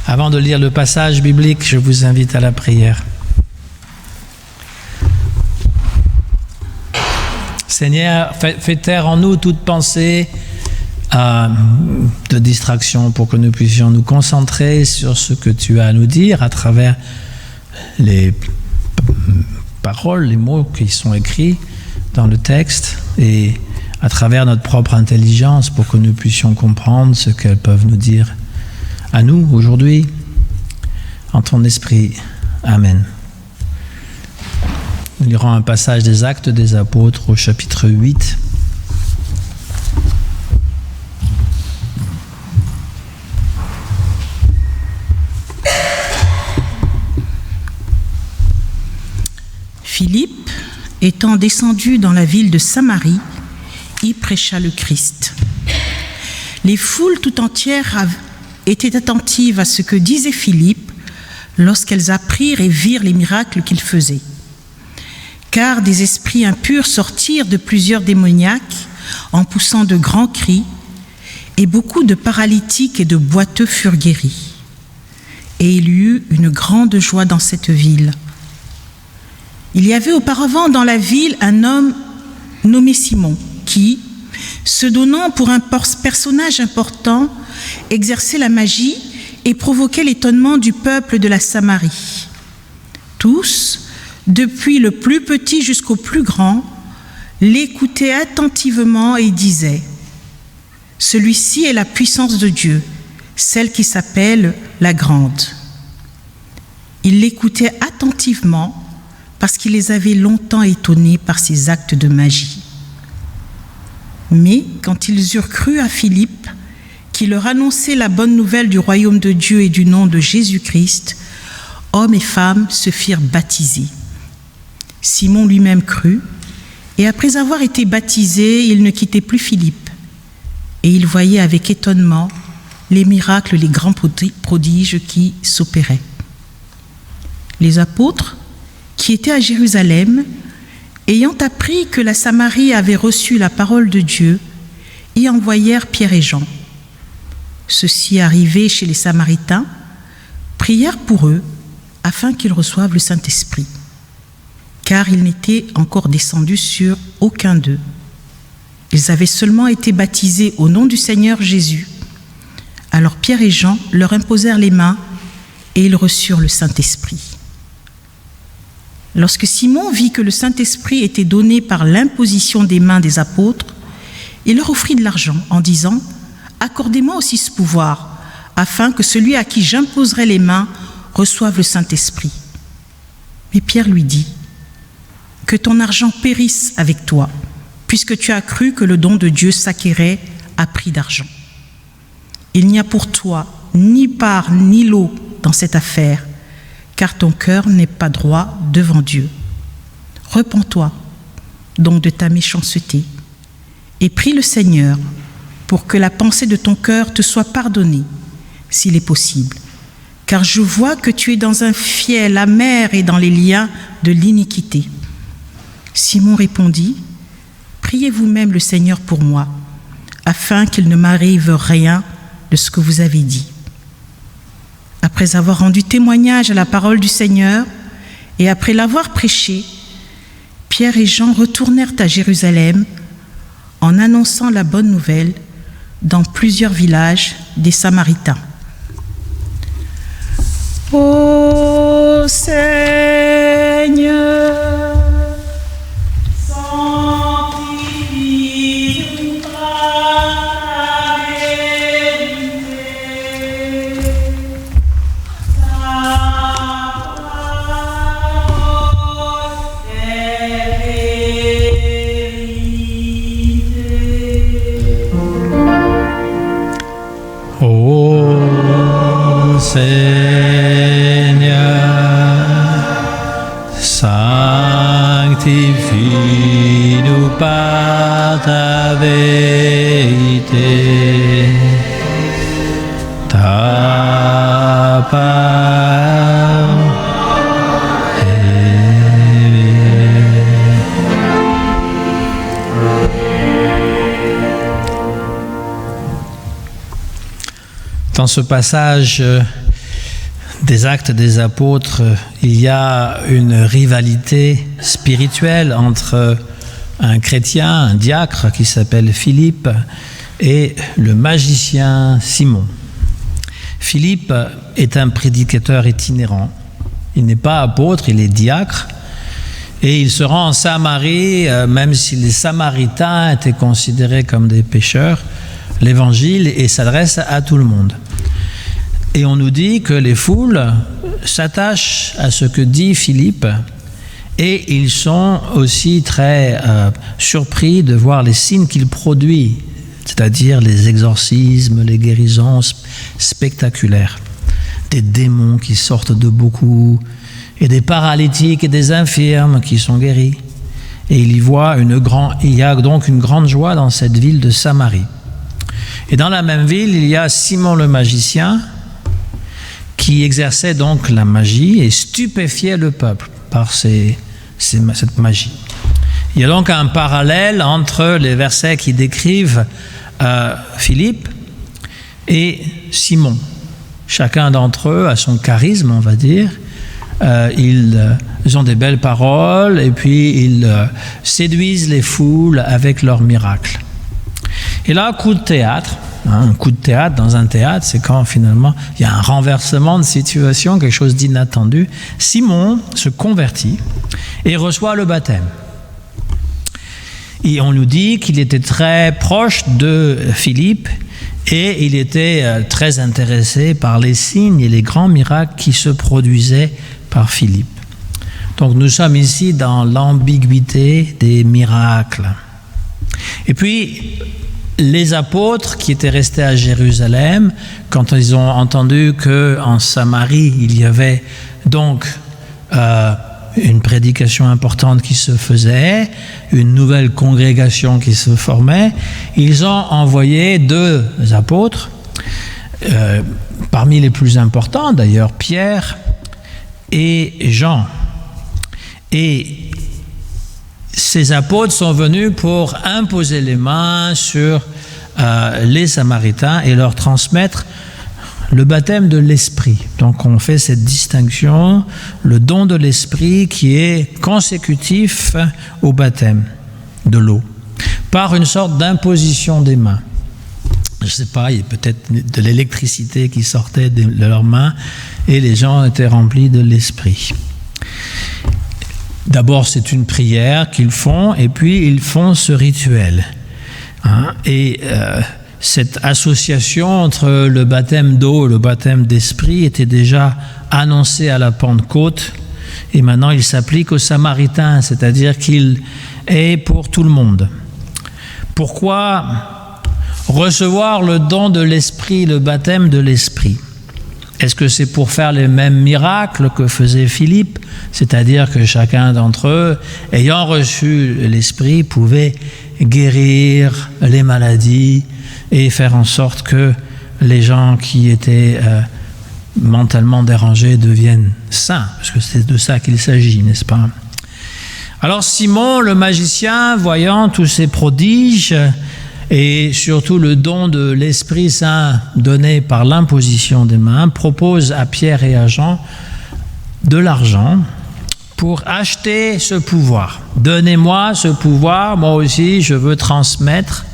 Avant de lire le passage biblique, je vous invite à la prière. Seigneur, fais taire en nous toute pensée de distraction pour que nous puissions nous concentrer sur ce que tu as à nous dire à travers les paroles, les mots qui sont écrits dans le texte et à travers notre propre intelligence pour que nous puissions comprendre ce qu'elles peuvent nous dire à nous aujourd'hui, en ton esprit. Amen. Nous lirons un passage des Actes des Apôtres au chapitre 8. Philippe, étant descendu dans la ville de Samarie, y prêcha le Christ. Les foules tout entières étaient attentives à ce que disait Philippe lorsqu'elles apprirent et virent les miracles qu'il faisait. Car des esprits impurs sortirent de plusieurs démoniaques en poussant de grands cris, et beaucoup de paralytiques et de boiteux furent guéris. Et il y eut une grande joie dans cette ville. Il y avait auparavant dans la ville un homme nommé Simon qui, se donnant pour un personnage important, exerçait la magie et provoquait l'étonnement du peuple de la Samarie. Tous, depuis le plus petit jusqu'au plus grand, l'écoutaient attentivement et disaient « Celui-ci est la puissance de Dieu, celle qui s'appelle la Grande. » Ils l'écoutaient attentivement parce qu'il les avait longtemps étonnés par ses actes de magie. Mais quand ils eurent cru à Philippe, qui leur annonçait la bonne nouvelle du royaume de Dieu et du nom de Jésus-Christ, hommes et femmes se firent baptiser. Simon lui-même crut, et après avoir été baptisé, il ne quittait plus Philippe. Et il voyait avec étonnement les miracles, les grands prodiges qui s'opéraient. Les apôtres, qui étaient à Jérusalem, ayant appris que la Samarie avait reçu la parole de Dieu, y envoyèrent Pierre et Jean. Ceux-ci, arrivés chez les Samaritains, prièrent pour eux afin qu'ils reçoivent le Saint-Esprit, car il n'était encore descendu sur aucun d'eux. Ils avaient seulement été baptisés au nom du Seigneur Jésus. Alors Pierre et Jean leur imposèrent les mains et ils reçurent le Saint-Esprit. Lorsque Simon vit que le Saint-Esprit était donné par l'imposition des mains des apôtres, il leur offrit de l'argent en disant « Accordez-moi aussi ce pouvoir, afin que celui à qui j'imposerai les mains reçoive le Saint-Esprit. » Mais Pierre lui dit « Que ton argent périsse avec toi, puisque tu as cru que le don de Dieu s'acquérait à prix d'argent. Il n'y a pour toi ni part ni lot dans cette affaire, car ton cœur n'est pas droit devant Dieu. Repens-toi donc de ta méchanceté et prie le Seigneur pour que la pensée de ton cœur te soit pardonnée, s'il est possible. Car je vois que tu es dans un fiel amer et dans les liens de l'iniquité. » Simon répondit, « Priez vous-même le Seigneur pour moi, afin qu'il ne m'arrive rien de ce que vous avez dit. » Après avoir rendu témoignage à la parole du Seigneur et après l'avoir prêchée, Pierre et Jean retournèrent à Jérusalem en annonçant la bonne nouvelle dans plusieurs villages des Samaritains. Ô Seigneur, sanctifie ta vérité. Ô Seigneur, sanctifie-nous par ta vérité. Ta parole Dans ce passage, des Actes des Apôtres, il y a une rivalité spirituelle entre un chrétien, un diacre qui s'appelle Philippe, et le magicien Simon. Philippe est un prédicateur itinérant. Il n'est pas apôtre, il est diacre. Et il se rend en Samarie, même si les Samaritains étaient considérés comme des pécheurs, l'évangile et s'adresse à tout le monde. Et on nous dit que les foules s'attachent à ce que dit Philippe et ils sont aussi très surpris de voir les signes qu'il produit, c'est-à-dire les exorcismes, les guérisons spectaculaires, des démons qui sortent de beaucoup, et des paralytiques et des infirmes qui sont guéris. Et il y a donc une grande joie dans cette ville de Samarie. Et dans la même ville, il y a Simon le magicien qui exerçait donc la magie et stupéfiait le peuple par cette magie. Il y a donc un parallèle entre les versets qui décrivent Philippe et Simon. Chacun d'entre eux a son charisme, on va dire. Ils ont des belles paroles et puis ils séduisent les foules avec leurs miracles. Et là, coup de théâtre, un coup de théâtre dans un théâtre, c'est quand finalement il y a un renversement de situation, quelque chose d'inattendu. Simon se convertit et reçoit le baptême. Et on nous dit qu'il était très proche de Philippe et il était très intéressé par les signes et les grands miracles qui se produisaient par Philippe. Donc nous sommes ici dans l'ambiguïté des miracles. Et puis, les apôtres qui étaient restés à Jérusalem, quand ils ont entendu qu'en Samarie, il y avait donc une prédication importante qui se faisait, une nouvelle congrégation qui se formait, ils ont envoyé 2 apôtres, parmi les plus importants d'ailleurs, Pierre et Jean. Et ces apôtres sont venus pour imposer les mains sur les Samaritains et leur transmettre le baptême de l'Esprit. Donc on fait cette distinction, le don de l'Esprit qui est consécutif au baptême de l'eau, par une sorte d'imposition des mains. Je ne sais pas, il y a peut-être de l'électricité qui sortait de leurs mains et les gens étaient remplis de l'Esprit. D'abord, c'est une prière qu'ils font et puis ils font ce rituel. Cette association entre le baptême d'eau et le baptême d'esprit était déjà annoncée à la Pentecôte et maintenant il s'applique aux Samaritains, c'est-à-dire qu'il est pour tout le monde. Pourquoi recevoir le don de l'esprit, le baptême de l'esprit? Est-ce que c'est pour faire les mêmes miracles que faisait Philippe? C'est-à-dire que chacun d'entre eux, ayant reçu l'esprit, pouvait guérir les maladies et faire en sorte que les gens qui étaient mentalement dérangés deviennent sains, parce que c'est de ça qu'il s'agit, n'est-ce pas? Alors Simon, le magicien, voyant tous ces prodiges, et surtout le don de l'Esprit Saint donné par l'imposition des mains, propose à Pierre et à Jean de l'argent pour acheter ce pouvoir. Donnez-moi ce pouvoir, moi aussi je veux transmettre.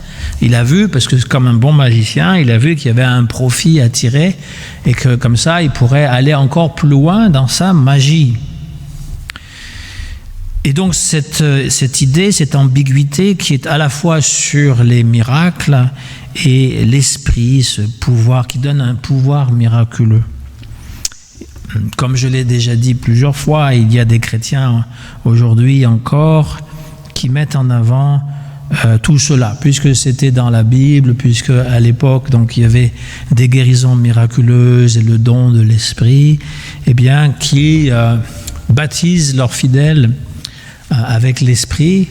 Il a vu, parce que comme un bon magicien, il a vu qu'il y avait un profit à tirer et que comme ça il pourrait aller encore plus loin dans sa magie. Et donc cette idée, cette ambiguïté qui est à la fois sur les miracles et l'esprit, ce pouvoir qui donne un pouvoir miraculeux. Comme je l'ai déjà dit plusieurs fois, il y a des chrétiens aujourd'hui encore qui mettent en avant tout cela, puisque c'était dans la Bible, puisque à l'époque donc il y avait des guérisons miraculeuses et le don de l'esprit, eh bien qui baptisent leurs fidèles avec l'esprit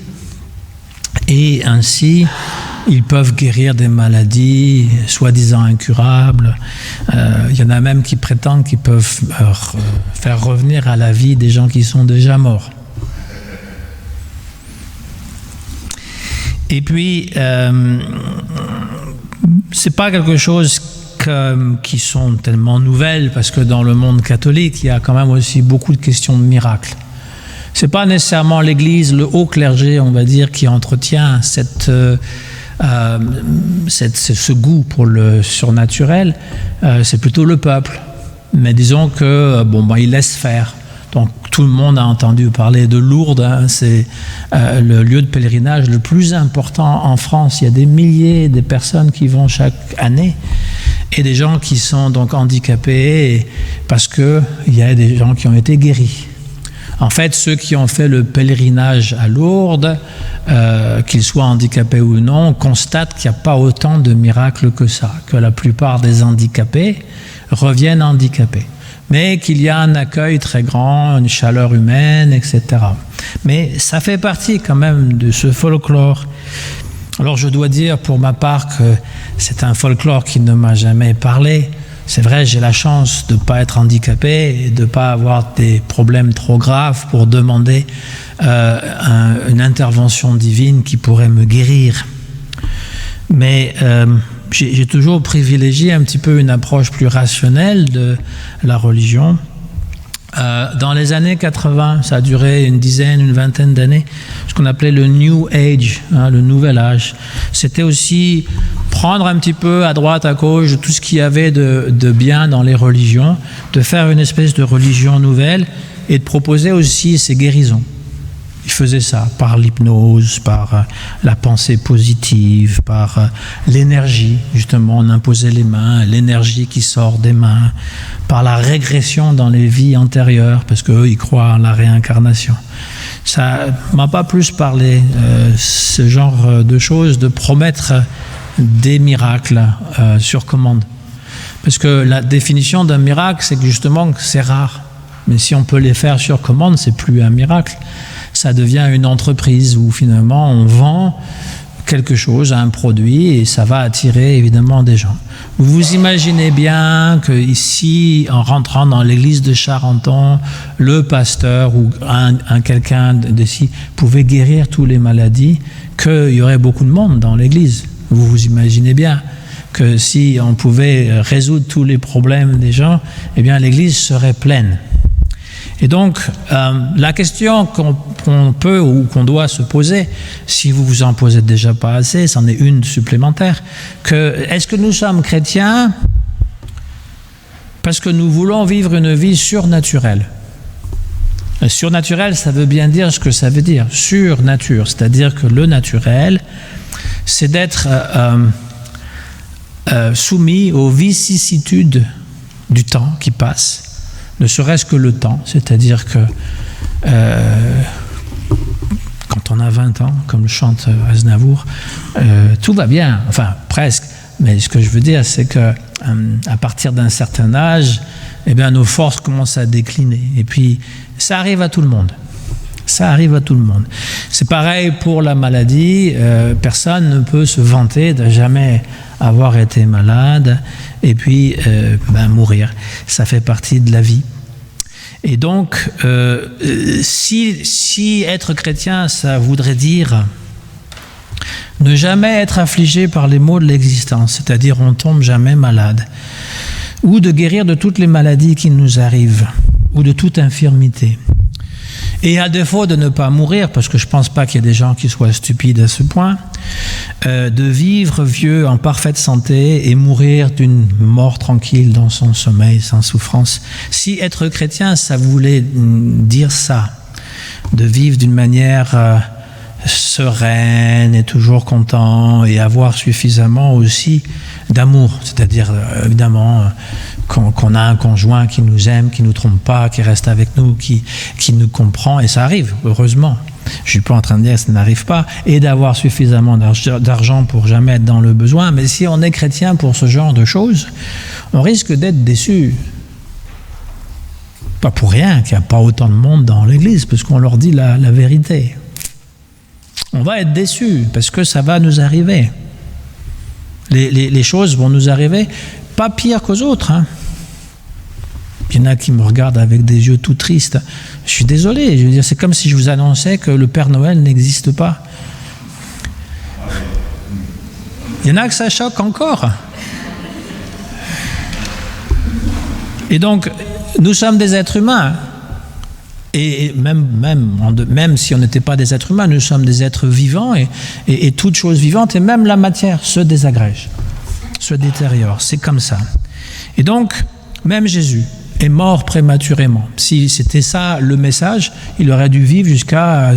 et ainsi ils peuvent guérir des maladies soi-disant incurables. Il y en a même qui prétendent qu'ils peuvent faire revenir à la vie des gens qui sont déjà morts. Et puis c'est pas quelque chose qui sont tellement nouvelles, parce que dans le monde catholique, il y a quand même aussi beaucoup de questions de miracles. Ce n'est pas nécessairement l'Église, le haut clergé, on va dire, qui entretient ce goût pour le surnaturel, c'est plutôt le peuple. Mais disons que il laisse faire. Donc tout le monde a entendu parler de Lourdes, hein, c'est le lieu de pèlerinage le plus important en France. Il y a des milliers de personnes qui vont chaque année et des gens qui sont donc handicapés parce qu'il y a des gens qui ont été guéris. En fait, ceux qui ont fait le pèlerinage à Lourdes, qu'ils soient handicapés ou non, constatent qu'il n'y a pas autant de miracles que ça, que la plupart des handicapés reviennent handicapés. Mais qu'il y a un accueil très grand, une chaleur humaine, etc. Mais ça fait partie quand même de ce folklore. Alors je dois dire pour ma part que c'est un folklore qui ne m'a jamais parlé. C'est vrai, j'ai la chance de ne pas être handicapé et de ne pas avoir des problèmes trop graves pour demander une intervention divine qui pourrait me guérir. Mais j'ai toujours privilégié un petit peu une approche plus rationnelle de la religion. Dans les années 80, ça a duré une vingtaine d'années, ce qu'on appelait le New Age, hein, le nouvel âge. C'était aussi prendre un petit peu à droite, à gauche, tout ce qu'il y avait de bien dans les religions, de faire une espèce de religion nouvelle et de proposer aussi ces guérisons. Il faisait ça par l'hypnose, par la pensée positive, par l'énergie. Justement, on imposait les mains, l'énergie qui sort des mains, par la régression dans les vies antérieures, parce qu'eux, ils croient en la réincarnation. Ça m'a pas plus parlé, ce genre de choses, de promettre des miracles sur commande. Parce que la définition d'un miracle, c'est que justement, c'est rare. Mais si on peut les faire sur commande, c'est plus un miracle. Ça devient une entreprise où finalement on vend quelque chose, un produit, et ça va attirer évidemment des gens. Vous imaginez bien que ici, en rentrant dans l'église de Charenton, le pasteur ou quelqu'un d'ici pouvait guérir toutes les maladies, qu'il y aurait beaucoup de monde dans l'église. Vous imaginez bien que si on pouvait résoudre tous les problèmes des gens, eh bien l'église serait pleine. Et donc, la question qu'on peut ou qu'on doit se poser, si vous vous en posez déjà pas assez, c'en est une supplémentaire, est-ce que nous sommes chrétiens parce que nous voulons vivre une vie surnaturelle? Surnaturel, ça veut bien dire ce que ça veut dire, surnature, c'est-à-dire que le naturel, c'est d'être soumis aux vicissitudes du temps qui passe, ne serait-ce que le temps, c'est-à-dire que quand on a 20 ans, comme chante Aznavour, tout va bien, enfin presque, mais ce que je veux dire, c'est que à partir d'un certain âge, eh bien, nos forces commencent à décliner, et puis ça arrive à tout le monde. Ça arrive à tout le monde. C'est pareil pour la maladie, personne ne peut se vanter de jamais avoir été malade et puis mourir. Ça fait partie de la vie. Et donc, si être chrétien, ça voudrait dire ne jamais être affligé par les maux de l'existence, c'est-à-dire on tombe jamais malade, ou de guérir de toutes les maladies qui nous arrivent, ou de toute infirmité. Et à défaut de ne pas mourir, parce que je ne pense pas qu'il y ait des gens qui soient stupides à ce point, de vivre vieux en parfaite santé et mourir d'une mort tranquille dans son sommeil, sans souffrance. Si être chrétien, ça voulait dire ça, de vivre d'une manière sereine et toujours content et avoir suffisamment aussi d'amour, c'est-à-dire évidemment qu'on a un conjoint qui nous aime, qui ne nous trompe pas, qui reste avec nous, qui nous comprend, et ça arrive, heureusement. Je ne suis pas en train de dire que ça n'arrive pas, et d'avoir suffisamment d'argent pour jamais être dans le besoin, mais si on est chrétien pour ce genre de choses, on risque d'être déçu. Pas pour rien qu'il n'y a pas autant de monde dans l'église, parce qu'on leur dit la vérité. On va être déçu, parce que ça va nous arriver. Les choses vont nous arriver, pas pire qu'aux autres, hein. Il y en a qui me regardent avec des yeux tout tristes. Je suis désolé, je veux dire, c'est comme si je vous annonçais que le Père Noël n'existe pas. Il y en a que ça choque encore. Et donc, nous sommes des êtres humains. Et même si on n'était pas des êtres humains, nous sommes des êtres vivants et toute chose vivante, et même la matière, se désagrège, se détériore. C'est comme ça. Et donc, même Jésus est mort prématurément. Si c'était ça le message, il aurait dû vivre jusqu'à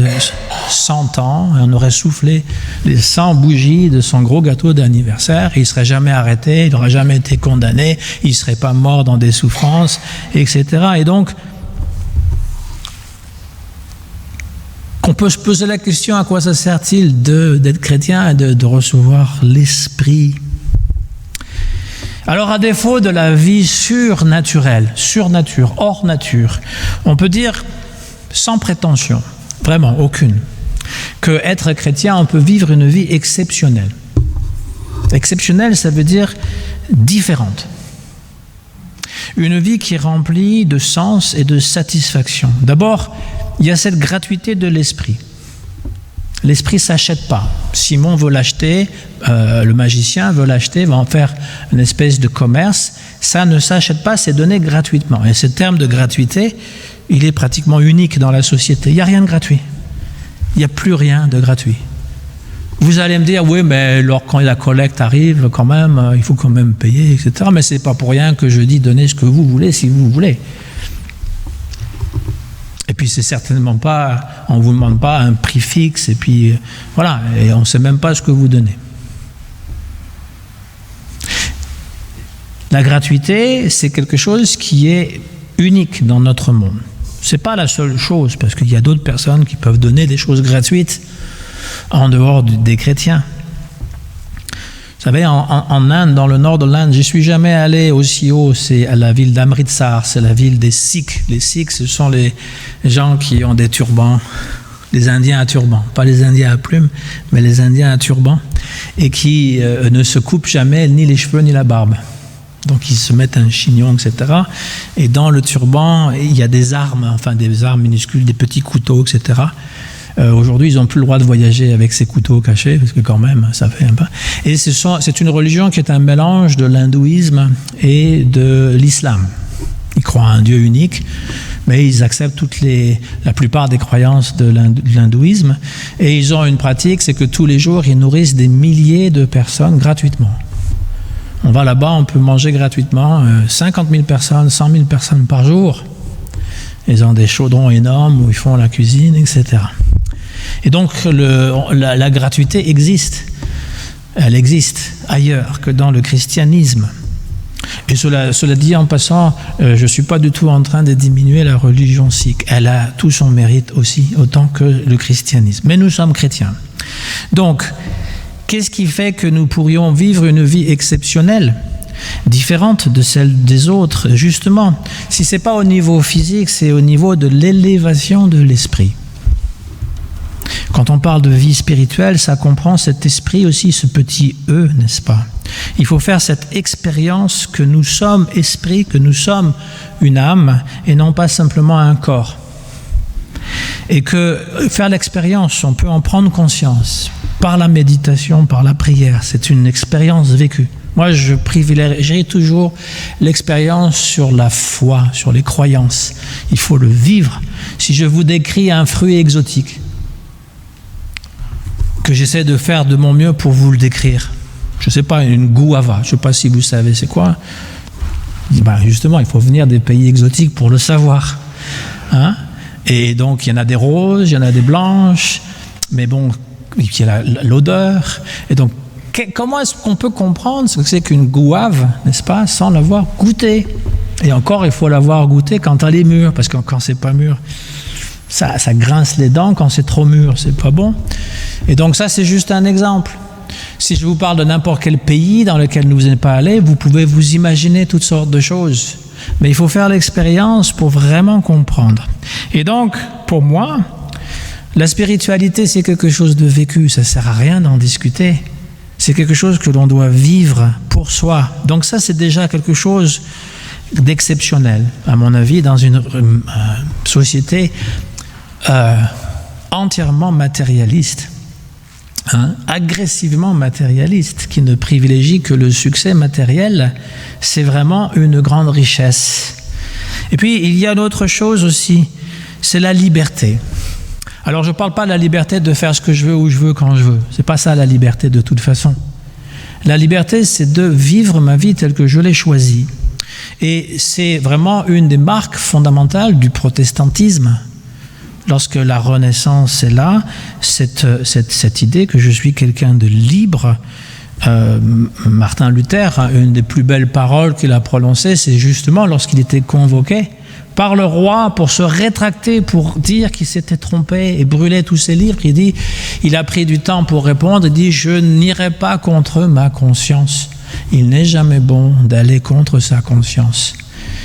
100 ans, et on aurait soufflé les 100 bougies de son gros gâteau d'anniversaire, il ne serait jamais arrêté, il n'aurait jamais été condamné, il ne serait pas mort dans des souffrances, etc. Et donc, on peut se poser la question, à quoi ça sert-il d'être chrétien et de recevoir l'Esprit ? Alors, à défaut de la vie surnaturelle, hors nature, on peut dire, sans prétention, vraiment aucune, que être chrétien, on peut vivre une vie exceptionnelle. Exceptionnelle, ça veut dire différente. Une vie qui est remplie de sens et de satisfaction. D'abord, il y a cette gratuité de l'esprit. L'esprit ne s'achète pas. Simon veut l'acheter, le magicien veut l'acheter, va en faire une espèce de commerce. Ça ne s'achète pas, c'est donné gratuitement. Et ce terme de gratuité, il est pratiquement unique dans la société. Il n'y a rien de gratuit. Il n'y a plus rien de gratuit. Vous allez me dire, oui, mais quand la collecte arrive, quand même, il faut quand même payer, etc. Mais ce n'est pas pour rien que je dis donnez ce que vous voulez, si vous voulez. Et puis c'est certainement pas, on ne vous demande pas un prix fixe, et puis voilà, et on ne sait même pas ce que vous donnez. La gratuité, c'est quelque chose qui est unique dans notre monde. Ce n'est pas la seule chose, parce qu'il y a d'autres personnes qui peuvent donner des choses gratuites en dehors des chrétiens. Vous savez, en Inde, dans le nord de l'Inde, je ne suis jamais allé aussi haut, c'est à la ville d'Amritsar, c'est la ville des Sikhs. Les Sikhs, ce sont les gens qui ont des turbans, les Indiens à turban, pas les Indiens à plumes, mais les Indiens à turban, et qui ne se coupent jamais ni les cheveux ni la barbe. Donc ils se mettent un chignon, etc. Et dans le turban, il y a des armes, enfin des armes minuscules, des petits couteaux, etc. Aujourd'hui, ils n'ont plus le droit de voyager avec ces couteaux cachés, parce que quand même, ça fait un peu. Et c'est une religion qui est un mélange de l'hindouisme et de l'islam. Ils croient à un Dieu unique, mais ils acceptent la plupart des croyances de l'hindouisme. Et ils ont une pratique, c'est que tous les jours, ils nourrissent des milliers de personnes gratuitement. On va là-bas, on peut manger gratuitement 50 000 personnes, 100 000 personnes par jour. Ils ont des chaudrons énormes où ils font la cuisine, etc. Et donc, la gratuité existe. Elle existe ailleurs que dans le christianisme. Et cela dit en passant, je ne suis pas du tout en train de diminuer la religion sikh. Elle a tout son mérite aussi, autant que le christianisme. Mais nous sommes chrétiens. Donc, qu'est-ce qui fait que nous pourrions vivre une vie exceptionnelle, différente de celle des autres? Justement, si ce n'est pas au niveau physique, c'est au niveau de l'élévation de l'esprit. Quand on parle de vie spirituelle, ça comprend cet esprit aussi, ce petit « e », n'est-ce pas? Il faut faire cette expérience que nous sommes esprit, que nous sommes une âme, et non pas simplement un corps. Et que faire l'expérience, on peut en prendre conscience par la méditation, par la prière. C'est une expérience vécue. Moi, je privilégierai toujours l'expérience sur la foi, sur les croyances. Il faut le vivre. Si je vous décris un fruit exotique, que j'essaie de faire de mon mieux pour vous le décrire, je ne sais pas, une guava, je ne sais pas si vous savez c'est quoi. Justement, il faut venir des pays exotiques pour le savoir. Hein? Et donc, il y en a des roses, il y en a des blanches, mais bon, il y a l'odeur. Et donc, comment est-ce qu'on peut comprendre ce que c'est qu'une guave, n'est-ce pas, sans l'avoir goûté? Et encore, il faut l'avoir goûté quand elle est mûre, parce que quand c'est pas mûr, ça grince les dents. Quand c'est trop mûr, c'est pas bon. Et donc ça, c'est juste un exemple. Si je vous parle de n'importe quel pays dans lequel vous n'êtes pas allé, vous pouvez vous imaginer toutes sortes de choses. Mais il faut faire l'expérience pour vraiment comprendre. Et donc, pour moi, la spiritualité, c'est quelque chose de vécu. Ça ne sert à rien d'en discuter. C'est quelque chose que l'on doit vivre pour soi. Donc ça, c'est déjà quelque chose d'exceptionnel, à mon avis, dans une société entièrement matérialiste, agressivement matérialiste, qui ne privilégie que le succès matériel. C'est vraiment une grande richesse. Et puis, il y a une autre chose aussi, c'est la liberté. Alors, je ne parle pas de la liberté de faire ce que je veux, où je veux, quand je veux. Ce n'est pas ça la liberté de toute façon. La liberté, c'est de vivre ma vie telle que je l'ai choisie. Et c'est vraiment une des marques fondamentales du protestantisme. Lorsque la Renaissance est là, cette idée que je suis quelqu'un de libre, Martin Luther, une des plus belles paroles qu'il a prononcées, c'est justement lorsqu'il était convoqué par le roi pour se rétracter, pour dire qu'il s'était trompé et brûler tous ses livres. Il a pris du temps pour répondre, il dit « Je n'irai pas contre ma conscience. Il n'est jamais bon d'aller contre sa conscience. »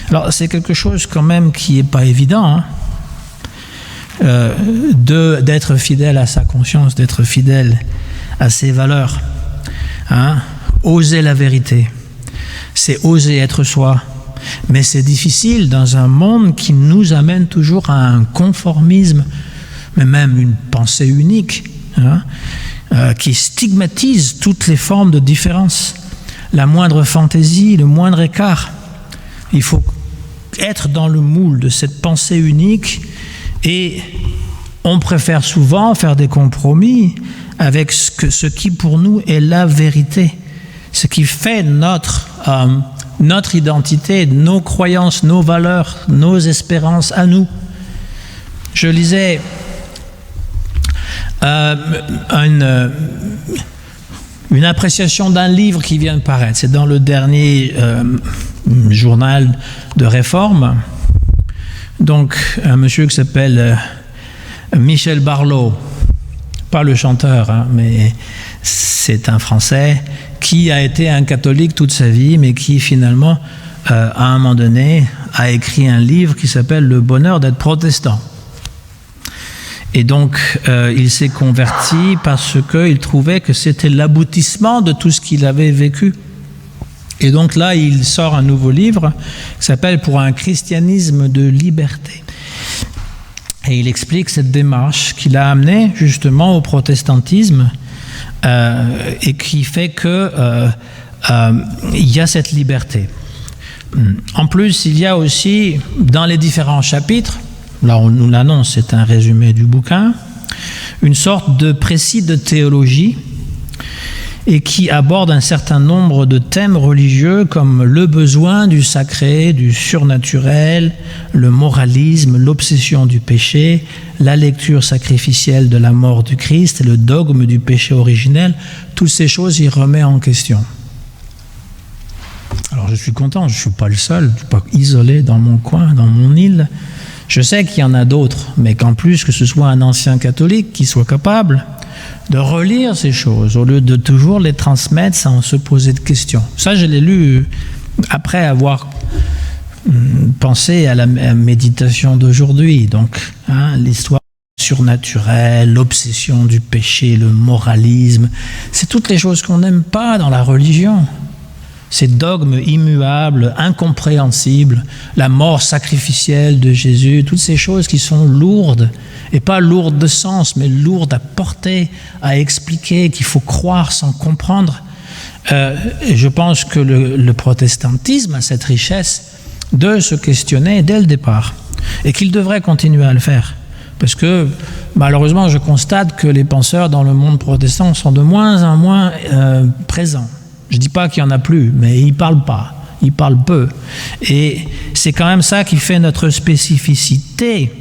Alors c'est quelque chose quand même qui n'est pas évident, d'être fidèle à sa conscience, d'être fidèle à ses valeurs. Oser la vérité, c'est oser être soi. Mais c'est difficile dans un monde qui nous amène toujours à un conformisme, mais même une pensée unique, qui stigmatise toutes les formes de différence. La moindre fantaisie, le moindre écart. Il faut être dans le moule de cette pensée unique et on préfère souvent faire des compromis avec ce qui pour nous est la vérité, ce qui fait notre identité, nos croyances, nos valeurs, nos espérances à nous. Je lisais une appréciation d'un livre qui vient de paraître. C'est dans le dernier journal de Réforme. Donc, un monsieur qui s'appelle Michel Barlow, pas le chanteur, mais c'est un Français qui a été un catholique toute sa vie, mais qui finalement, à un moment donné, a écrit un livre qui s'appelle « Le bonheur d'être protestant ». Et donc, il s'est converti parce qu'il trouvait que c'était l'aboutissement de tout ce qu'il avait vécu. Et donc là, il sort un nouveau livre qui s'appelle « Pour un christianisme de liberté ». Et il explique cette démarche qu'il a amenée justement au protestantisme et qui fait que il y a cette liberté. En plus, il y a aussi, dans les différents chapitres, là on nous l'annonce, c'est un résumé du bouquin, une sorte de précis de théologie et qui aborde un certain nombre de thèmes religieux comme le besoin du sacré, du surnaturel, le moralisme, l'obsession du péché, la lecture sacrificielle de la mort du Christ et le dogme du péché originel. Toutes ces choses, il remet en question. Alors je suis content, je ne suis pas le seul, je ne suis pas isolé dans mon coin, dans mon île. Je sais qu'il y en a d'autres, mais qu'en plus que ce soit un ancien catholique qui soit capable de relire ces choses, au lieu de toujours les transmettre sans se poser de questions. Ça, je l'ai lu après avoir pensé à la méditation d'aujourd'hui. Donc, l'histoire surnaturelle, l'obsession du péché, le moralisme, c'est toutes les choses qu'on n'aime pas dans la religion. Ces dogmes immuables, incompréhensibles, la mort sacrificielle de Jésus, toutes ces choses qui sont lourdes, et pas lourdes de sens, mais lourdes à porter, à expliquer, qu'il faut croire sans comprendre. Et je pense que le protestantisme a cette richesse de se questionner dès le départ, et qu'il devrait continuer à le faire. Parce que malheureusement, je constate que les penseurs dans le monde protestant sont de moins en moins présents. Je ne dis pas qu'il n'y en a plus, mais ils ne parlent pas, ils parlent peu. Et c'est quand même ça qui fait notre spécificité.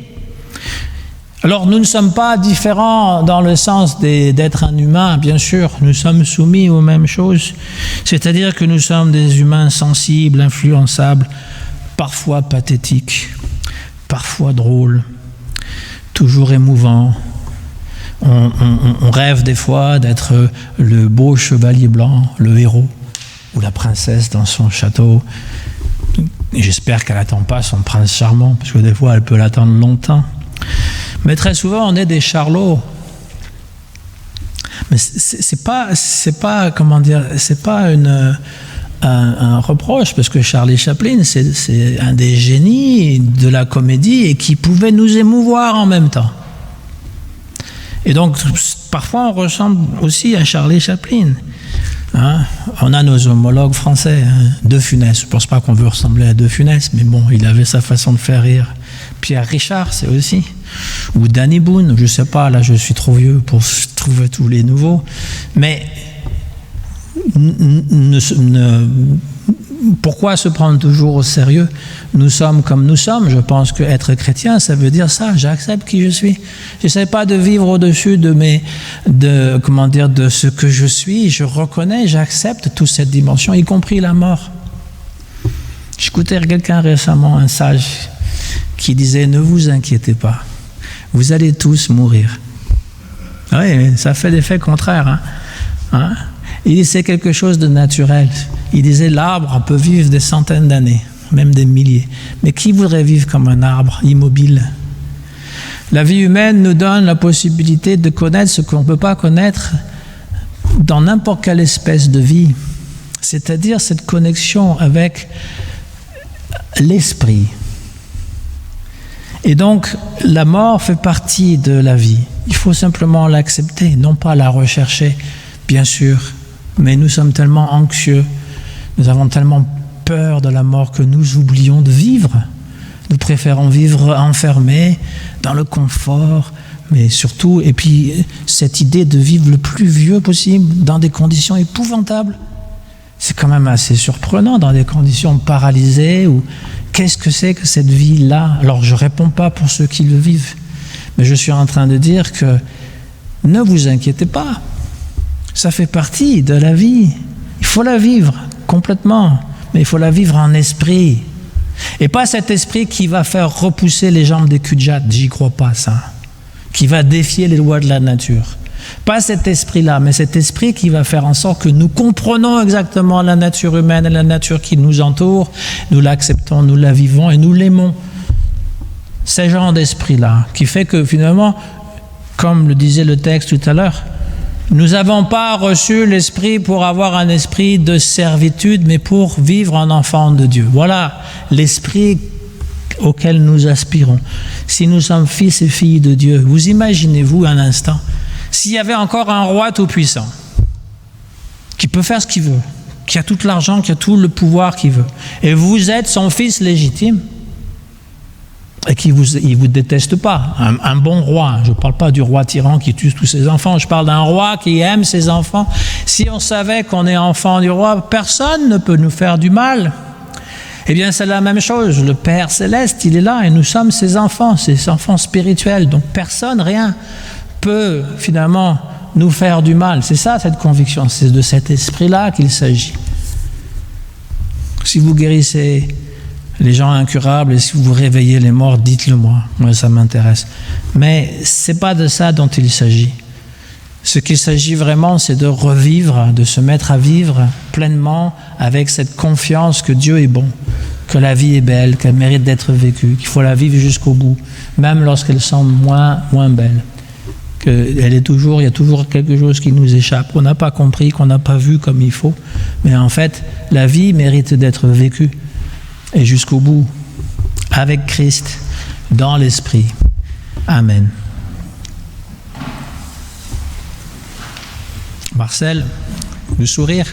Alors nous ne sommes pas différents dans le sens d'être un humain, bien sûr, nous sommes soumis aux mêmes choses. C'est-à-dire que nous sommes des humains sensibles, influençables, parfois pathétiques, parfois drôles, toujours émouvants. On rêve des fois d'être le beau chevalier blanc, le héros, ou la princesse dans son château. Et j'espère qu'elle n'attend pas son prince charmant, parce que des fois elle peut l'attendre longtemps. Mais très souvent on est des charlots. Mais c'est pas comment dire, c'est pas un reproche, parce que Charlie Chaplin c'est un des génies de la comédie et qui pouvait nous émouvoir en même temps. Et donc, parfois, on ressemble aussi à Charlie Chaplin. Hein? On a nos homologues français, hein? De Funès. Je ne pense pas qu'on veut ressembler à De Funès, mais bon, il avait sa façon de faire rire. Pierre Richard, c'est aussi. Ou Danny Boone, je ne sais pas, là je suis trop vieux pour trouver tous les nouveaux. Mais pourquoi se prendre toujours au sérieux? Nous sommes comme nous sommes. Je pense qu'être chrétien, ça veut dire ça. J'accepte qui je suis. Je n'essaie pas de vivre au-dessus de ce que je suis. Je reconnais, j'accepte toute cette dimension, y compris la mort. J'écoutais quelqu'un récemment, un sage, qui disait « Ne vous inquiétez pas, vous allez tous mourir. » Oui, ça fait l'effet contraire. Hein? Il dit c'est quelque chose de naturel. Il disait l'arbre peut vivre des centaines d'années, même des milliers. Mais qui voudrait vivre comme un arbre immobile? La vie humaine nous donne la possibilité de connaître ce qu'on ne peut pas connaître dans n'importe quelle espèce de vie. C'est-à-dire cette connexion avec l'esprit. Et donc, la mort fait partie de la vie. Il faut simplement l'accepter, non pas la rechercher, bien sûr. Mais nous sommes tellement anxieux, nous avons tellement peur de la mort que nous oublions de vivre. Nous préférons vivre enfermés, dans le confort, mais surtout, et puis cette idée de vivre le plus vieux possible, dans des conditions épouvantables. C'est quand même assez surprenant, dans des conditions paralysées, ou qu'est-ce que c'est que cette vie-là? Alors je ne réponds pas pour ceux qui le vivent, mais je suis en train de dire que ne vous inquiétez pas. Ça fait partie de la vie. Il faut la vivre complètement, mais il faut la vivre en esprit. Et pas cet esprit qui va faire repousser les jambes des cul-de-jatte, j'y crois pas ça, qui va défier les lois de la nature. Pas cet esprit-là, mais cet esprit qui va faire en sorte que nous comprenons exactement la nature humaine et la nature qui nous entoure, nous l'acceptons, nous la vivons et nous l'aimons. Ce genre d'esprit-là, qui fait que finalement, comme le disait le texte tout à l'heure, nous n'avons pas reçu l'esprit pour avoir un esprit de servitude, mais pour vivre en enfant de Dieu. Voilà l'esprit auquel nous aspirons. Si nous sommes fils et filles de Dieu, vous imaginez-vous un instant, s'il y avait encore un roi tout-puissant, qui peut faire ce qu'il veut, qui a tout l'argent, qui a tout le pouvoir qu'il veut, et vous êtes son fils légitime, et qu'il ne vous déteste pas, un bon roi. Je ne parle pas du roi tyran qui tue tous ses enfants, je parle d'un roi qui aime ses enfants. Si on savait qu'on est enfant du roi, personne ne peut nous faire du mal. Eh bien, c'est la même chose. Le Père Céleste, il est là, et nous sommes ses enfants spirituels. Donc personne, rien peut finalement nous faire du mal. C'est ça, cette conviction. C'est de cet esprit-là qu'il s'agit. Si vous guérissez les gens incurables, et si vous réveillez les morts, dites-le moi. Moi, ça m'intéresse. Mais ce n'est pas de ça dont il s'agit. Ce qu'il s'agit vraiment, c'est de revivre, de se mettre à vivre pleinement avec cette confiance que Dieu est bon, que la vie est belle, qu'elle mérite d'être vécue, qu'il faut la vivre jusqu'au bout, même lorsqu'elle semble moins belle. Il y a toujours quelque chose qui nous échappe, qu'on n'a pas compris, qu'on n'a pas vu comme il faut. Mais en fait, la vie mérite d'être vécue. Et jusqu'au bout, avec Christ, dans l'Esprit. Amen. Marcel, le sourire.